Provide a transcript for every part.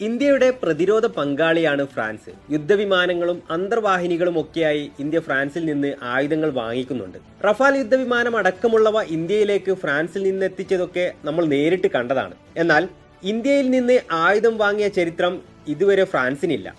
ഇന്ത്യയുടെ പ്രതിരോധ പങ്കാളിയാണ് ഫ്രാൻസ്. യുദ്ധവിമാനങ്ങളും അന്തർവാഹിനികളും ഒക്കെയായി ഇന്ത്യ ഫ്രാൻസിൽ നിന്ന് ആയുധങ്ങൾ വാങ്ങിക്കുന്നുണ്ട്. റഫാൽ യുദ്ധവിമാനം അടക്കമുള്ളവ ഇന്ത്യയിലേക്ക് ഫ്രാൻസിൽ നിന്ന് എത്തിച്ചതൊക്കെ നമ്മൾ നേരിട്ട് കണ്ടതാണ്. എന്നാൽ ഇന്ത്യയിൽ നിന്ന് ആയുധം വാങ്ങിയ ചരിത്രം ഇതുവരെ ഫ്രാൻസിനില്ല.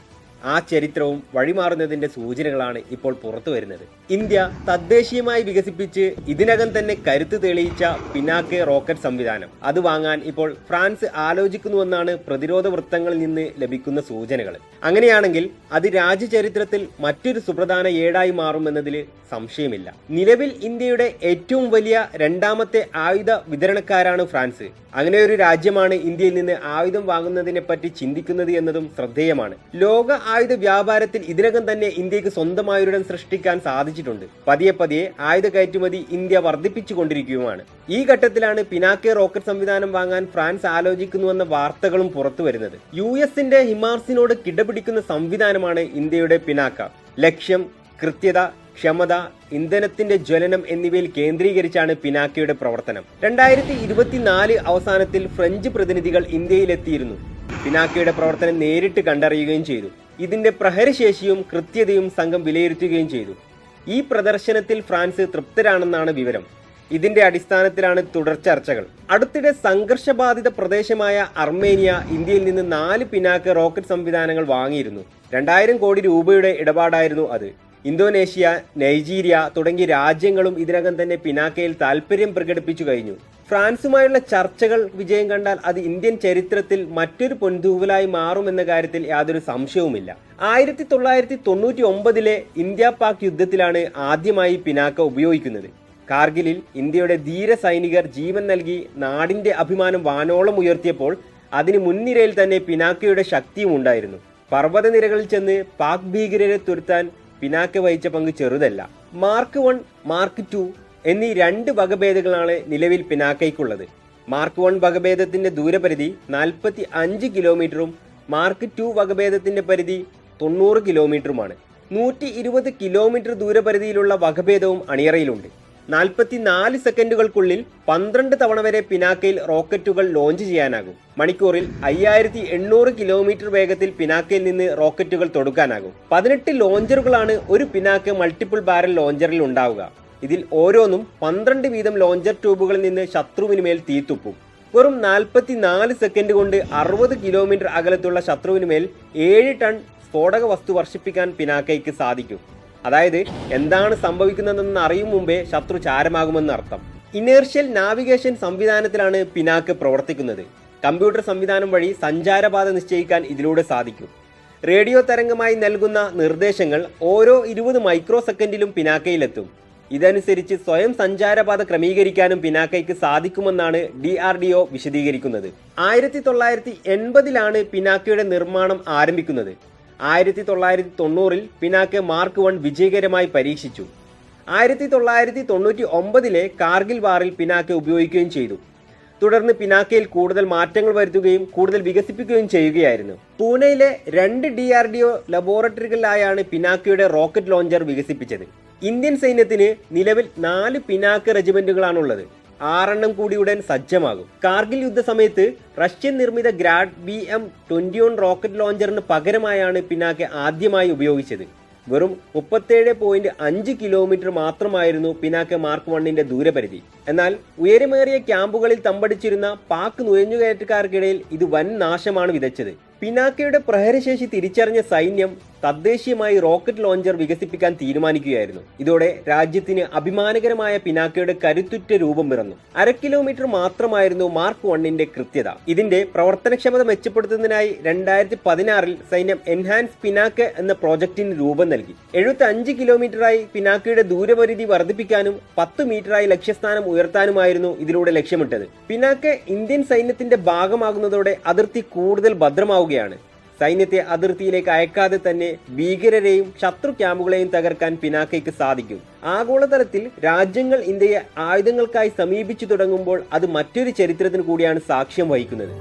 ആ ചരിത്രവും വഴിമാറുന്നതിന്റെ സൂചനകളാണ് ഇപ്പോൾ പുറത്തു വരുന്നത്. ഇന്ത്യ തദ്ദേശീയമായി വികസിപ്പിച്ച് ഇതിനകം തന്നെ കരുത്ത് തെളിയിച്ച പിനാക്കെ റോക്കറ്റ് സംവിധാനം അത് വാങ്ങാൻ ഇപ്പോൾ ഫ്രാൻസ് ആലോചിക്കുന്നുവെന്നാണ് പ്രതിരോധ വൃത്തങ്ങളിൽ നിന്ന് ലഭിക്കുന്ന സൂചനകൾ. അങ്ങനെയാണെങ്കിൽ അത് രാജ്യചരിത്രത്തിൽ മറ്റൊരു സുപ്രധാന ഏടായി മാറുമെന്നതിൽ സംശയമില്ല. നിലവിൽ ഇന്ത്യയുടെ ഏറ്റവും വലിയ രണ്ടാമത്തെ ആയുധ വിതരണക്കാരാണ് ഫ്രാൻസ്. അങ്ങനെ ഒരു രാജ്യമാണ് ഇന്ത്യയിൽ നിന്ന് ആയുധം വാങ്ങുന്നതിനെ പറ്റി ചിന്തിക്കുന്നത് എന്നതും ശ്രദ്ധേയമാണ്. ലോക ആയുധ വ്യാപാരത്തിൽ ഇതിനകം തന്നെ ഇന്ത്യക്ക് സ്വന്തമായൊരിടം സൃഷ്ടിക്കാൻ സാധിച്ചിട്ടുണ്ട്. പതിയെ പതിയെ ആയുധ കയറ്റുമതി ഇന്ത്യ വർദ്ധിപ്പിച്ചുകൊണ്ടിരിക്കുകയുമാണ്. ഈ ഘട്ടത്തിലാണ് പിനാക്കെ റോക്കറ്റ് സംവിധാനം വാങ്ങാൻ ഫ്രാൻസ് ആലോചിക്കുന്നുവെന്ന വാർത്തകളും പുറത്തു വരുന്നത്. US-ന്റെ ഹിമാർസിനോട് കിടപിടിക്കുന്ന സംവിധാനമാണ് ഇന്ത്യയുടെ പിനാക്ക. ലക്ഷ്യം, കൃത്യത, ക്ഷമത, ഇന്ധനത്തിന്റെ ജ്വലനം എന്നിവയിൽ കേന്ദ്രീകരിച്ചാണ് പിനാക്കയുടെ പ്രവർത്തനം. 2024 അവസാനത്തിൽ ഫ്രഞ്ച് പ്രതിനിധികൾ ഇന്ത്യയിലെത്തിയിരുന്നു. പിനാക്കയുടെ പ്രവർത്തനം നേരിട്ട് കണ്ടറിയുകയും ചെയ്തു. ഇതിന്റെ പ്രഹരശേഷിയും കൃത്യതയും സംഘം വിലയിരുത്തുകയും ചെയ്തു. ഈ പ്രദർശനത്തിൽ ഫ്രാൻസ് തൃപ്തരാണെന്നാണ് വിവരം. ഇതിന്റെ അടിസ്ഥാനത്തിലാണ് തുടർ ചർച്ചകൾ. അടുത്തിടെ സംഘർഷബാധിത പ്രദേശമായ അർമേനിയ ഇന്ത്യയിൽ നിന്ന് 4 പിനാക്ക റോക്കറ്റ് സംവിധാനങ്ങൾ വാങ്ങിയിരുന്നു. 2000 കോടി രൂപയുടെ ഇടപാടായിരുന്നു അത്. ഇന്തോനേഷ്യ, നൈജീരിയ തുടങ്ങിയ രാജ്യങ്ങളും ഇതിനകം തന്നെ പിനാക്കയിൽ താൽപര്യം പ്രകടിപ്പിച്ചു കഴിഞ്ഞു. ഫ്രാൻസുമായുള്ള ചർച്ചകൾ വിജയം കണ്ടാൽ അത് ഇന്ത്യൻ ചരിത്രത്തിൽ മറ്റൊരു പൊൻതൂവലായി മാറുമെന്ന കാര്യത്തിൽ യാതൊരു സംശയവുമില്ല. 1999 ഇന്ത്യ പാക് യുദ്ധത്തിലാണ് ആദ്യമായി പിനാക്ക ഉപയോഗിക്കുന്നത്. കാർഗിലിൽ ഇന്ത്യയുടെ ധീര സൈനികർ ജീവൻ നൽകി നാടിന്റെ അഭിമാനം വാനോളം ഉയർത്തിയപ്പോൾ അതിന് മുൻനിരയിൽ തന്നെ പിനാക്കയുടെ ശക്തിയും ഉണ്ടായിരുന്നു. പർവ്വതനിരകളിൽ ചെന്ന് പാക് ഭീകരരെ തുരത്താൻ പിനാക്ക വഹിച്ച പങ്ക് ചെറുതല്ല. മാർക്ക് 1, മാർക്ക് 2 എന്നീ 2 വകഭേദങ്ങളാണ് നിലവിൽ പിനാക്കയ്ക്കുള്ളത്. മാർക്ക് 1 വകഭേദത്തിന്റെ ദൂരപരിധി 45 കിലോമീറ്ററും മാർക്ക് 2 വകഭേദത്തിന്റെ പരിധി 90 കിലോമീറ്ററുമാണ്. 120 കിലോമീറ്റർ ദൂരപരിധിയിലുള്ള വകഭേദവും അണിയറയിലുണ്ട്. 44 സെക്കൻഡുകൾക്കുള്ളിൽ 12 തവണ വരെ പിനാക്കയിൽ റോക്കറ്റുകൾ ലോഞ്ച് ചെയ്യാനാകും. മണിക്കൂറിൽ 5800 കിലോമീറ്റർ വേഗത്തിൽ പിനാക്കയിൽ നിന്ന് റോക്കറ്റുകൾ തൊടുക്കാനാകും. 18 ലോഞ്ചറുകളാണ് ഒരു പിനാക്ക മൾട്ടിപ്പിൾ ബാരൽ ലോഞ്ചറിൽ ഉണ്ടാവുക. ഇതിൽ ഓരോന്നും 12 വീതം ലോഞ്ചർ ട്യൂബുകളിൽ നിന്ന് ശത്രുവിനുമേൽ തീത്തുപ്പും. വെറും 44 സെക്കൻഡ് കൊണ്ട് 60 കിലോമീറ്റർ അകലത്തുള്ള ശത്രുവിനുമേൽ 7 ടൺ സ്ഫോടക വസ്തു വർഷിപ്പിക്കാൻ പിനാക്കയ്ക്ക് സാധിക്കും. അതായത് എന്താണ് സംഭവിക്കുന്നതെന്ന് അറിയും മുമ്പേ ശത്രു ചാരമാകുമെന്ന് അർത്ഥം. ഇനേർഷ്യൽ നാവിഗേഷൻ സംവിധാനത്തിലാണ് പിനാക്ക പ്രവർത്തിക്കുന്നത്. കമ്പ്യൂട്ടർ സംവിധാനം വഴി സഞ്ചാരപാത നിശ്ചയിക്കാൻ ഇതിലൂടെ സാധിക്കും. റേഡിയോ തരംഗമായി നൽകുന്ന നിർദ്ദേശങ്ങൾ ഓരോ 20 മൈക്രോ സെക്കൻഡിലും പിനാക്കയിലെത്തും. ഇതനുസരിച്ച് സ്വയം സഞ്ചാരപാത ക്രമീകരിക്കാനും പിനാക്കയ്ക്ക് സാധിക്കുമെന്നാണ് DRDO വിശദീകരിക്കുന്നത്. 1980 പിനാക്കയുടെ നിർമ്മാണം ആരംഭിക്കുന്നത്. 1990 പിനാക്ക മാർക്ക് 1 വിജയകരമായി പരീക്ഷിച്ചു. 1999 കാർഗിൽ വാറിൽ പിനാക്ക ഉപയോഗിക്കുകയും ചെയ്തു. തുടർന്ന് പിനാക്കയിൽ കൂടുതൽ മാറ്റങ്ങൾ വരുത്തുകയും കൂടുതൽ വികസിപ്പിക്കുകയും ചെയ്യുകയായിരുന്നു. പൂനെയിലെ 2 DRDO ലബോറട്ടറികളിലായാണ് പിനാക്കയുടെ റോക്കറ്റ് ലോഞ്ചർ വികസിപ്പിച്ചത്. ഇന്ത്യൻ സൈന്യത്തിന് നിലവിൽ 4 പിനാക്ക റെജിമെന്റുകളാണുള്ളത്. 6 കൂടി ഉടൻ സജ്ജമാകും. കാർഗിൽ യുദ്ധസമയത്ത് റഷ്യൻ നിർമ്മിത ഗ്രാഡ് BM-21 റോക്കറ്റ് ലോഞ്ചറിന് പകരമായാണ് പിനാക്ക ആദ്യമായി ഉപയോഗിച്ചത്. വെറും 37.5 കിലോമീറ്റർ മാത്രമായിരുന്നു പിനാക്ക മാർക്ക് 1ന്റെ ദൂരപരിധി. എന്നാൽ ഉയരമേറിയ ക്യാമ്പുകളിൽ തമ്പടിച്ചിരുന്ന പാക് നുഴഞ്ഞുകയറ്റക്കാർക്കിടയിൽ ഇത് വൻ നാശമാണ് വിതച്ചത്. പിനാക്കയുടെ പ്രഹരശേഷി തിരിച്ചറിഞ്ഞ സൈന്യം തദ്ദേശീയമായി റോക്കറ്റ് ലോഞ്ചർ വികസിപ്പിക്കാൻ തീരുമാനിക്കുകയായിരുന്നു. ഇതോടെ രാജ്യത്തിന് അഭിമാനകരമായ പിനാക്കയുടെ കരുത്തുറ്റ രൂപം പിറന്നു. 1/2 കിലോമീറ്റർ മാത്രമായിരുന്നു മാർക്ക് 1ന്റെ കൃത്യത. ഇതിന്റെ പ്രവർത്തനക്ഷമത മെച്ചപ്പെടുത്തുന്നതിനായി 2016 സൈന്യം എൻഹാൻസ് പിനാക്ക എന്ന പ്രോജക്റ്റിന് രൂപം നൽകി. 75 കിലോമീറ്ററായി പിനാക്കയുടെ ദൂരപരിധി വർദ്ധിപ്പിക്കാനും 10 മീറ്ററായി ലക്ഷ്യസ്ഥാനം ഉയർത്താനുമായിരുന്നു ഇതിലൂടെ ലക്ഷ്യമിട്ടത്. പിനാക്ക ഇന്ത്യൻ സൈന്യത്തിന്റെ ഭാഗമാകുന്നതോടെ അതിർത്തി കൂടുതൽ ഭദ്രമാവുകയാണ്. സൈന്യത്തെ അതിർത്തിയിലേക്ക് അയക്കാതെ തന്നെ ഭീകരരെയും ശത്രു ക്യാമ്പുകളെയും തകർക്കാൻ പിനാക്കയ്ക്ക് സാധിക്കും. ആഗോളതലത്തിൽ രാജ്യങ്ങൾ ഇന്ത്യയെ ആയുധങ്ങൾക്കായി സമീപിച്ചു തുടങ്ങുമ്പോൾ അത് മറ്റൊരു ചരിത്രത്തിന് കൂടിയാണ് സാക്ഷ്യം വഹിക്കുന്നത്.